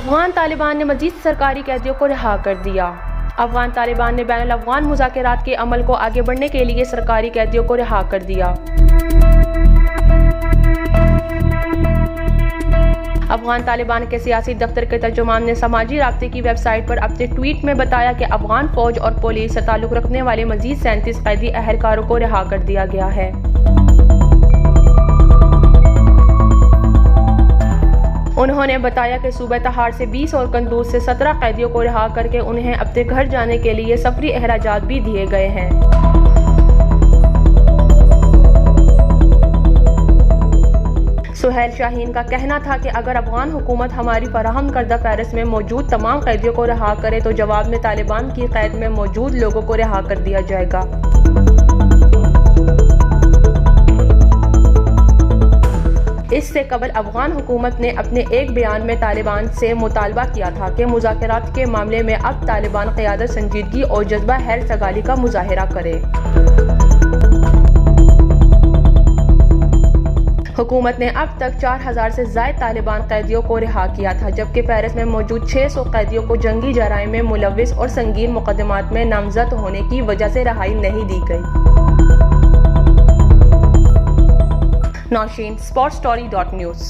अफगान तालिबान ने मजीद सरकारी कैदियों को रिहा कर दिया। अफगान तालिबान ने बैनुल अफ़गान मुज़ाकरात के अमल को आगे बढ़ने के लिए सरकारी कैदियों को रिहा कर दिया। अफगान तालिबान के सियासी दफ्तर के तर्जुमान ने समाजी राब्ते की वेबसाइट पर अपने ट्वीट में बताया कि अफगान फौज और पुलिस से ताल्लुक रखने वाले मजीद 37 कैदी अहलकारों को रिहा कर दिया गया है। उन्होंने बताया कि सूबे तहार से 20 और कंदूज से 17 कैदियों को रिहा करके उन्हें अपने घर जाने के लिए सफरी अखराजात भी दिए गए हैं। सुहेल शाहीन का कहना था कि अगर अफगान हुकूमत हमारी फराहम करदा फहरिस्त में मौजूद तमाम कैदियों को रिहा करे तो जवाब में तालिबान की कैद में मौजूद लोगों को रिहा कर दिया जाएगा। इससे कबल अफगान हुकूमत ने अपने एक बयान में तालिबान से मुतालबा किया था कि मुज़ाकरात के मामले में अब तालिबान क़यादत संजीदगी और जज्बा हैर सगाली का मुजाहिरा करे। हुकूमत ने अब तक 4000 से ज़ायद तालिबान कैदियों को रिहा किया था, जबकि फहरिस्त में मौजूद 600 कैदियों को जंगी जराइम में मुलव्विस और संगीन मुकदमात में नामजद होने की वजह से रिहाई नहीं दी गई। नौशीन, sportstory.news।